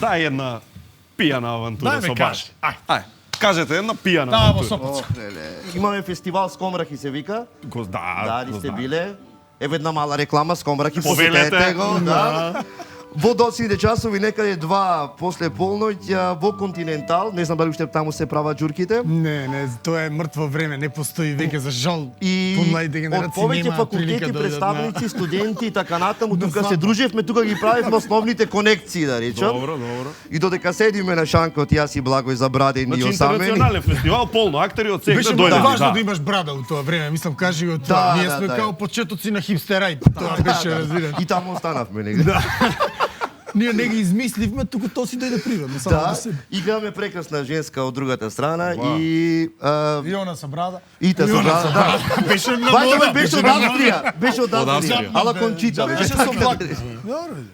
Таа е една пијана авантура Дај со ме Баш. кажи. Ај, кажете една пијана Да, во авантура. Сопотско. Имаме фестивал Скомрахи се вика. Да, Дали сте биле? Еве една мала реклама Скомрахи, Повелете. посетете го, да. Во доцните часови некаде 2 после полноќ во Континентал, не знам дали уште таму се прават џурките. Не, тоа е мртво време, не постои веќе за жал. И Помладите од генерации повеќе нема прилика факултети, да представници, студенти и така натаму, Да тука се сватам. дружевме, тука ги правевме основните конекции, да речам. Добро. И додека седиме на шанкот, јас и Благој забрадени и Значи осамени. интернационален фестивал, полно актери од секој Беше дојде. многу важно да имаш брада у тоа време, мислам кажи го тоа. Ние сме да. као почетоци на хипстерај. Тоа беше разбираш. И таму останавме негде. Да. Ние не ги измисливме, туку тоа си дојде природно, само Да, да се. играме прекрасна женска од другата страна и И она со брада. и та со брада, да. Беше многу. Бајта ме добро, беше од многу Австрија, беше од Од Австрија. Австрија. Ала Кончита добро. беше. Беше со благ.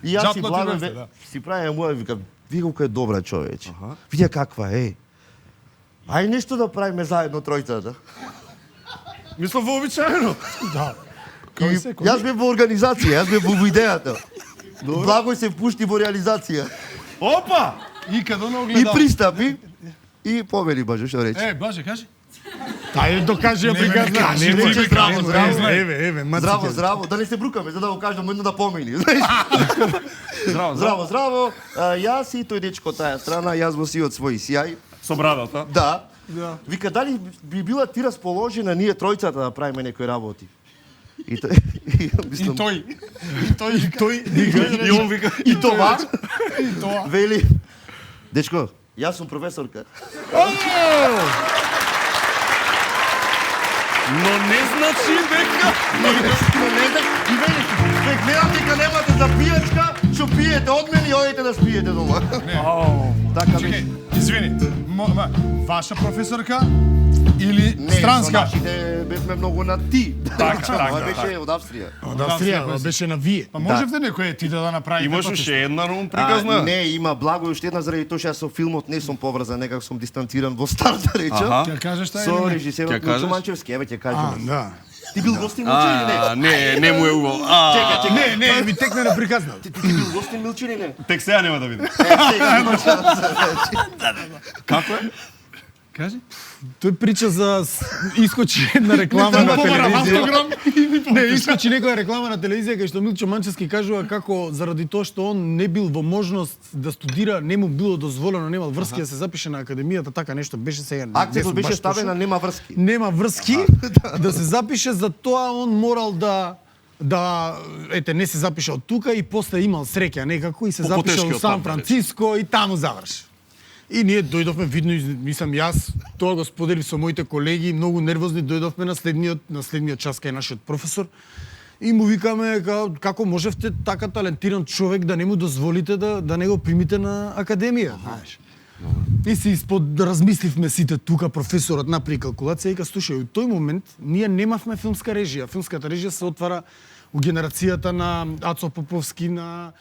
И јас си Джатно ти Благој бевте, да. си правиме моја, викам, види колку е добра човече. Види каква е. Ај нешто да правиме заедно тројцата. Мислам вообичаено. Да. И јас бев во организација, јас бев во идејата. Благој се впушти во реализација. Опа! И каде оно И огледал. пристапи и повели Боже, што рече. Блаже, кажи. Тај докажи ја Не приказна. кажи, рече здраво, здраво. Еве, маците. Здраво, здраво, да не се брукаме, за да го кажам едно да помени. знаеш. Здраво. Здраво. Јас и тој дечко таа страна, јас во сиот свој сјај. Со брадата. Да. Да. Вика, дали би била ти расположена ние тројцата да правиме некои работи? И тој, И мислам, тој. И он вика, и тоа, И тоа. вели, дечко, јас сум професорка. но не значи дека Но не знам, и вели, ве гледам дека немате за пијачка, што пиете од мене и одите да спиете дома. Така Чекај, беше. извини. Ваша професорка или Не, со странска? нашите бевме многу на ти. така, Ова беше од Австрија. Од Австрија, беше на вие. Па можевте некој ти да направите. имаш уште една рум приказна. Не, има Благој уште една заради тоа што јас со филмот не сум поврзан, некако сум дистанциран во старт да речам. Аха. Ќе кажеш тај Со или не? режисерот Ќе кажеш? Милчо Манчевски, еве ќе А, кажам. да. Ти бил гостин Милчо или не? Не му е убаво. Чекај, Не, ми текне на приказна. Ти бил гостин Милчо или не? Тек сега нема да видим. Сега има шанса. Како е? Кажи. Тој прича за искочи една реклама на телевизија. Не, искочи некоја реклама на телевизија кај што Милчо Манчевски кажува како заради тоа што он не бил во можност да студира, не му било дозволено, немал врски да се запише на академијата, така нешто беше сега. не Акцентот сум беше баш ставена нема врски. нема врски да се запише, за тоа он морал да ете не се запише од тука и после имал среќа некако и се По запише потешки во од Сан таму, Франциско и таму заврши. И ние дојдовме видно, мислам јас, тоа го споделив со моите колеги, многу нервозни дојдовме на следниот час кај нашиот професор и му викаме како можевте така талентиран човек да не му дозволите да не го примите на академија, знаеш. И се размисливме сите тука, професорот направи калкулација и ка слушај, од тој момент ние немавме филмска режија. Филмската режија се отвара у генерацијата на Ацо Поповски, на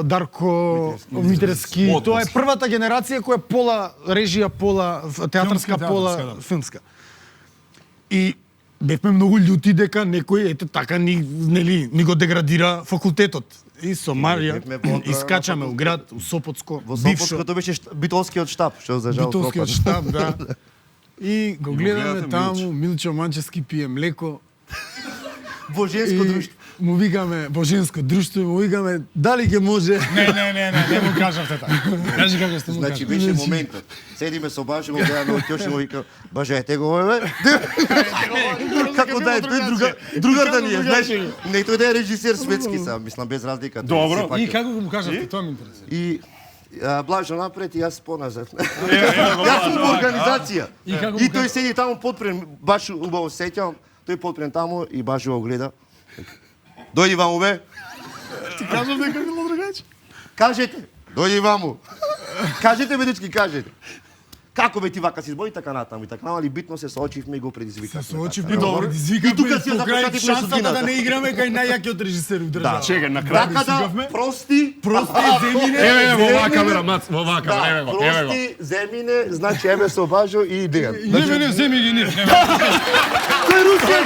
Дарко Митерски. Тоа е првата генерација која е пола режија, пола театарска, пола филмска. И бевме многу љути дека некој ете така ни го деградира факултетот. И со Марија бевме контра искачаме у град, у Сопотско, Во бившо Сопотско тоа беше битолскиот штаб, што за жал битолскиот пропадна. штаб, да. И го гледаме гледате таму, Милчо Манчевски пие млеко. Во женско И друштво. му викаме во женско друштво, му викаме дали ќе може. Не му кажавте така. Кажи како сте му Значи кажали. беше моментот. Седиме со Баше, го гледаме од Ќош и му вика, Баше, ете го бе. Како да е тој другар да ни е, знаеш, не тој да е режисер светски сам, мислам без разлика. тој Добро. сепак И е. како го му кажавте, тоа ме интересира. И Блажо напред и јас поназад. Еве го. Јас сум во организација. И како И му тој седи таму подпрен, баш убаво сеќам, тој подпрен таму и баш го гледа. Дојди ваму бе. Ти кажам дека било другаче. Кажете, дојди ваму. Кажете бе дечки, кажете. Како бе ти вака си избори така натаму и така, али битно се соочивме и го предизвикавме. Соочивме, Добро. предизвикавме И тука си ја покрај запечативме шансата судбината. да не играме кај најјакиот режисер у држава. Чекај, на крај. Така да, прости, земине. Еве во оваа камера, Мац, во оваа камера, еве да, го, еве го. прости, земине, значи еве со Бажо и идеја. Не, земи ги ние. Кој Русија?